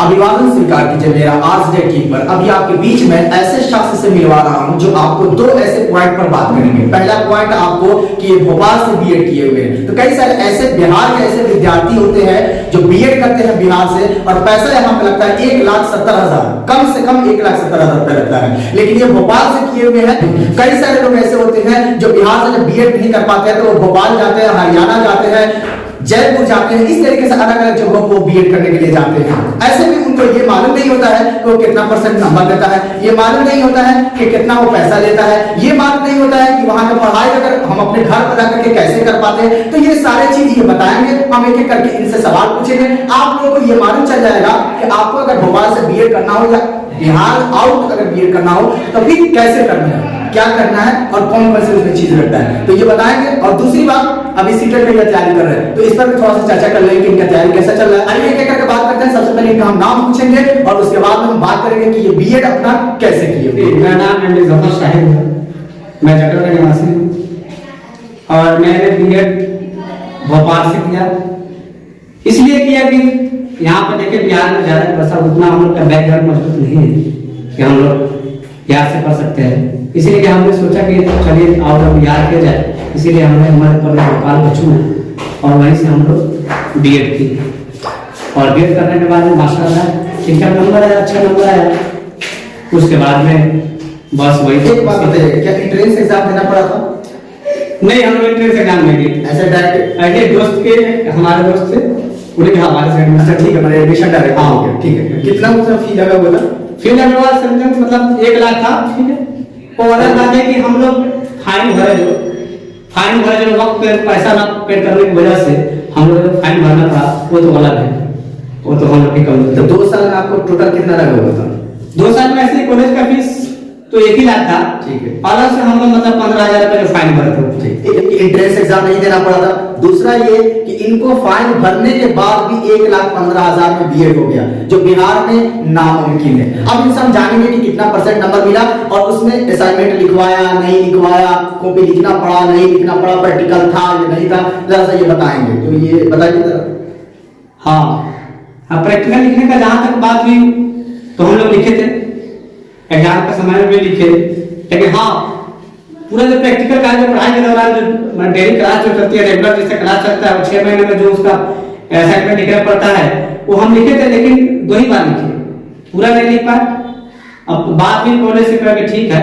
अभिवादन स्वीकार कीजिए मेरा आज डे की पर। अभी आपके बीच में ऐसे शख्स से मिलवा रहा हूं जो आपको दो ऐसे पॉइंट पर बात करेंगे। पहला पॉइंट आपको कि ये भोपाल से बीएड किए हुए हैं, तो कई सारे ऐसे बिहार के ऐसे विद्यार्थी होते हैं जो बीएड करते हैं बिहार से और पैसा यहाँ पे लगता है 1,70,000, कम से कम 1,70,000 रुपए लगता है, लेकिन ये भोपाल से किए हुए हैं। कई सारे लोग ऐसे होते हैं जो बिहार से जब बीएड नहीं कर पाते हैं तो वो भोपाल जाते हैं, हरियाणा जाते हैं, जयपुर जाते हैं, इस तरीके से अलग अलग जगहों को बीएड करने के लिए जाते हैं। ऐसे में उनको ये मालूम नहीं होता है कि वो कितना परसेंट नंबर देता है, ये मालूम नहीं होता है कि कितना वो पैसा लेता है, ये मालूम नहीं होता है कि वहां का पढ़ाई अगर हम अपने घर पर जाकर के कैसे कर पाते हैं। तो ये सारे चीज ये बताएंगे, हम एक एक करके इनसे सवाल पूछेंगे। आप लोगों को ये मालूम चल जाएगा कि आपको अगर भोपाल से बीएड करना हो या बिहार आउट अगर बीएड करना हो तो फिर कैसे करना है, क्या करना है और कौन कौन से उसमें चीज लगता है, तो ये बताएंगे। और दूसरी बात, अभी सीटेट की तैयारी कर रहे हैं तो इस पर भी थोड़ा सा चर्चा कर लेंगे कि इनका तैयारी कैसा चल रहा है। आइए एक करके बात करते हैं। सबसे पहले इनका हम नाम पूछेंगे और उसके बाद हम बात करेंगे कि ये बीएड अपना कैसे किए। मेरा नाम एमडी जफर शाहिद है, मैं जगह का निवासी हूँ और मैंने बीएड भोपाल से किया। इसलिए किया कि यहाँ पर देखिए बिहार में ज्यादा पैसा उतना हम लोग का बैकग्राउंड मजबूत नहीं है कि हम लोग यहाँ से पढ़ सकते हैं। इसीलिए कि हमने सोचा कि चलिए आउट ऑफ बिहार किया जाए, इसीलिए हमने हमारे पर भोपाल को चुना और वहीं से हम लोग बीएड की। और बीएड करने के बाद में माशाल्लाह ठीक ठाक नंबर आया, अच्छा नंबर आया। उसके बाद में बस वही। एक बात बताइए, क्या एंट्रेंस एग्जाम देना पड़ा था? नहीं, हम लोग एंट्रेंस एग्जाम नहीं दिए, ऐसे डायरेक्ट ऐसे दोस्त के हमारे दोस्त थे उन्हें कहा हमारे साइड में। अच्छा ठीक है, मैंने एडमिशन डायरेक्ट हो गया, ठीक है। कितना उसका फी लगा हुआ था? फी लगने वाला सेंटेंस मतलब 1 लाख था, ठीक है। और अलग बात है कि हम लोग फाइन भरे जो वक्त पे पैसा ना पे करने की वजह से हम लोग जो फाइन भरना था वो तो अलग है, वो तो हम लोग की कम। तो 2 साल में आपको टोटल कितना लगा हुआ था? 2 साल में ऐसे कॉलेज का फीस तो 1 ही लाख था, ठीक है। अलग से हम लोग मतलब 15,000 रुपए जो फाइन भरे थे। एंट्रेंस एग्जाम नहीं देना पड़ा था। दूसरा ये कि इनको फाइन भरने के बाद भी 1,15,000 में बीएड हो गया, जो बिहार में नामुमकिन है। अब इनसे हम जानेंगे कि कितना परसेंट नंबर मिला और उसमें असाइनमेंट लिखवाया नहीं लिखवाया, कॉपी लिखना पड़ा नहीं लिखना पड़ा, प्रैक्टिकल था या नहीं था, जरा सा ये बताएंगे। तो ये बताइए जरा। हाँ, प्रैक्टिकल लिखने का जहां तक बात हुई तो हम लोग लिखे थे, एग्जाम के समय में लिखे, लेकिन हाँ पूरा जो प्रैक्टिकल का जो पढ़ाई के दौरान जो डेली क्लास जो चलती है, रेगुलर जैसे क्लास चलता है, 6 महीने में जो उसका असाइनमेंट लिखना पड़ता है वो हम लिखे थे, लेकिन 2 ही बार लिखे, पूरा नहीं लिख पाए। अब बात भी कॉलेज से कहा कि ठीक है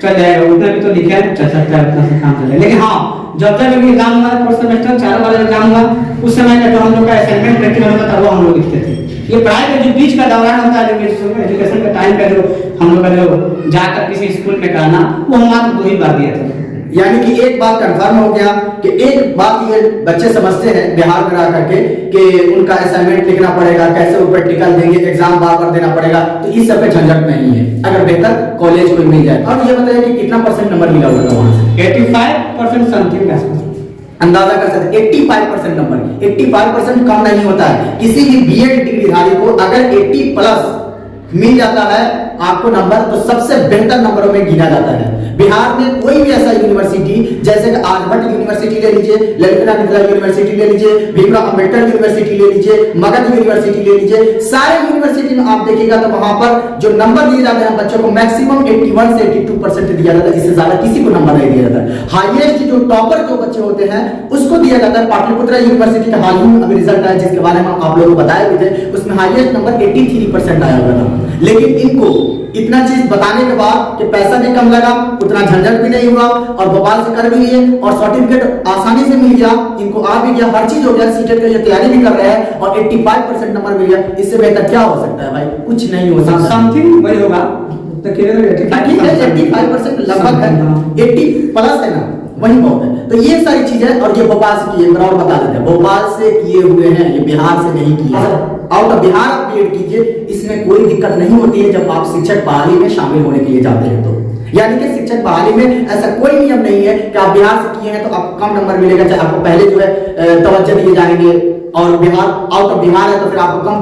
चल जाएगा, उतना भी तो लिखा है, चल सकता है, उतना से काम चलेगा। लेकिन हाँ जब तक एग्जाम हुआ फोर्थ सेमेस्टर 4 वाला एग्जाम हुआ उस समय का जो हम लोग का असाइनमेंट प्रैक्टिकल होता था वो हम लोग लिखते थे। ये पढ़ाई का जो बीच का दौरान होता है, जो एजुकेशन का टाइम का जो हम लोग का जो जाकर किसी स्कूल में कराना, वो हम मात्र 2 ही बार दिया था। यानी कि एक बात कंफर्म हो गया कि एक बात ये बच्चे समझते हैं बिहार में रह करके कि उनका असाइनमेंट लिखना पड़ेगा, कैसे वो प्रैक्टिकल देंगे, एग्जाम बार बार देना पड़ेगा, तो इस सब पे झंझट नहीं है अगर बेहतर कॉलेज कोई मिल जाए। अब ये बताइए कि कितना परसेंट नंबर मिला हुआ था वहां से? 85% समथिंग का अंदाजा कर सकते 85% नंबर। 85% कम नहीं होता है। किसी भी बीएड डिग्रीधारी को अगर 80+ मिल जाता है आपको नंबर, तो सबसे बेहतर नंबरों में गिना जाता है। बिहार में कोई भी ऐसा यूनिवर्सिटी, जैसे कि आर्यभट्ट यूनिवर्सिटी ले लीजिए, ललित नारायण यूनिवर्सिटी ले लीजिए, भीमराव अंबेडकर यूनिवर्सिटी ले लीजिए, मगध यूनिवर्सिटी ले लीजिए, सारे यूनिवर्सिटी में आप देखिएगा तो वहां पर जो नंबर दिए जाते हैं बच्चों को मैक्सिमम 81 से 82% दिया जाता है। इससे ज्यादा किसी को नंबर नहीं दिया जाता। हाईएस्ट जो टॉपर जो बच्चे होते हैं उसको दिया जाता है। पाटलिपुत्र यूनिवर्सिटी का हाल ही में अभी रिजल्ट आया जिसके बारे में आप लोगों को बताए भी थे, उसमें हाईएस्ट नंबर 83% आया हुआ था। लेकिन इनको इतना चीज बताने के बाद कि पैसा भी कम लगा, उतना झंझट भी नहीं हुआ और भोपाल से कर भी लिए और सर्टिफिकेट आसानी से मिल गया, इनको आ भी गया, हर चीज हो गया, सीटेट का ये तैयारी भी कर रहे हैं और 85% नंबर मिल गया। इससे बेहतर क्या हो सकता है भाई? कुछ नहीं हो सकता। समथिंग वही होगा, तो 85% लगभग है, 80+ है ना, वही बहुत है। तो ये सारी चीजें, और ये भोपाल से किए, और बता देते हैं भोपाल से किए हुए हैं, ये बिहार से नहीं किए हैं। आउट ऑफ बिहार आप बीएड कीजिए, इसमें कोई दिक्कत नहीं होती है जब आप शिक्षक बहाली में शामिल होने के लिए जाते हैं। तो यानी कि शिक्षक बहाली में ऐसा कोई नियम नहीं है कि आप बिहार से किए हैं तो आपको कम नंबर मिलेगा, चाहे आपको पहले जो है तवज्जो दिए जाएंगे, और बिहार आउट ऑफ बिहार है तो फिर आपको कम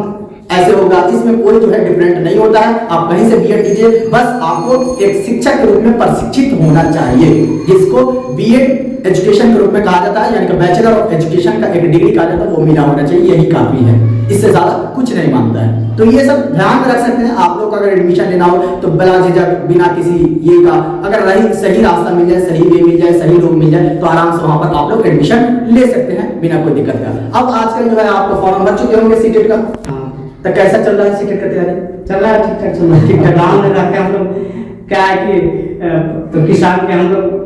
ऐसे होगा, इसमें कोई जो है डिफरेंट नहीं होता है। आप कहीं से बीएड कीजिए, बस आपको एक शिक्षक के रूप में प्रशिक्षित होना चाहिए, जिसको बीएड एजुकेशन के रूप में कहा जाता है, यानी कि बैचलर ऑफ एजुकेशन का एक डिग्री कहा जाता है, वो मिला होना चाहिए, यही काफी है, इससे ज्यादा कुछ नहीं मांगता है। तो ये सब ध्यान में रख सकते हैं। आप लोग का अगर एडमिशन लेना हो तो बिना झिझक, बिना किसी ये का, अगर सही रास्ता मिल जाए, सही वे मिल जाए, सही लोग मिल जाए, तो आराम से वहां पर आप लोग एडमिशन ले सकते हैं बिना कोई दिक्कत का। अब आजकल जो है आपको फॉर्म भर चुके होंगे सीटेट का, तो कैसा चल रहा है सीटेट का तैयारी? चल रहा है, ठीक ठाक चल रहा है। ठीक ठाक गाँव में रहते हम लोग, क्या है कि तो किसान के हम लोग,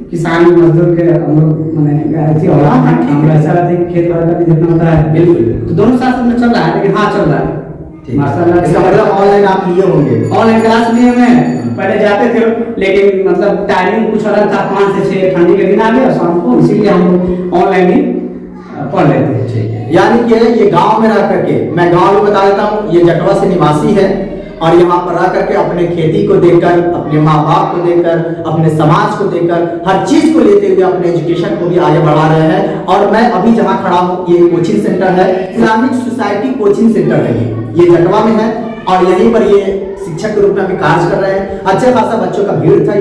किसान मजदूर के हम लोग मैंने ऐसी होला हम ऐसा रहते हैं, खेत वाला भी देखना होता है। बिल्कुल तो दोनों साथ में चल रहा है, लेकिन हाँ चल रहा है माशाल्लाह। इसका मतलब ऑनलाइन आप लिए होंगे? ऑनलाइन क्लास लिए मैं पहले जाते थे, लेकिन मतलब टाइमिंग कुछ अलग था, 5 से 6 ठंडी के दिन आ गया शाम को, इसीलिए हम लोग ऑनलाइन ही पढ़ लेते हैं। यानी कि ये गांव में रह करके, मैं गांव में बता देता हूँ, ये जटवा से निवासी है और यहाँ पर रह करके अपने खेती को देखकर, अपने माँ बाप को देखकर, अपने समाज को देखकर, हर चीज को लेते हुए अपने एजुकेशन को भी आगे बढ़ा रहे हैं। और मैं अभी जहाँ खड़ा हूँ, ये कोचिंग सेंटर है, इस्लामिक सोसाइटी कोचिंग सेंटर है, ये जटवा में है और यहीं पर ये शिक्षक के रूप में अभी कार्य कर रहे हैं। अच्छे खासा बच्चों का भीड़ था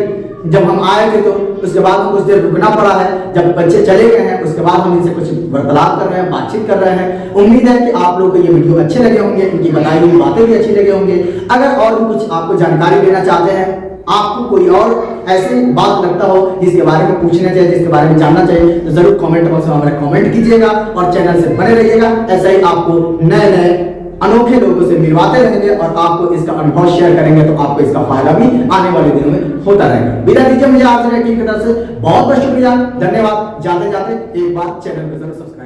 जब हम आए थे, तो उसके बाद कुछ देर रुकना पड़ा है। जब बच्चे चले गए हैं उसके बाद हम इनसे कुछ वार्तालाप कर रहे हैं, बातचीत कर रहे हैं। उम्मीद है कि आप लोगों को ये वीडियो अच्छे लगे होंगे, इनकी बताई हुई बातें भी अच्छी लगे होंगे। अगर और भी कुछ आपको जानकारी लेना चाहते हैं, आपको कोई और ऐसी बात लगता हो जिसके बारे में पूछना चाहिए, जिसके बारे में जानना चाहिए, तो जरूर कमेंट बॉक्स में हमारे कमेंट कीजिएगा और चैनल से बने रहिएगा। ऐसा ही आपको नए नए अनोखे लोगों से मिलवाते रहेंगे और आपको इसका अनुभव शेयर करेंगे, तो आपको इसका फायदा भी आने वाले दिनों में होता रहेगा। विदा दीजिए मुझे आपसे टीम की तरफ से बहुत बहुत शुक्रिया, धन्यवाद। जाते जाते एक बार चैनल को जरूर सब्सक्राइब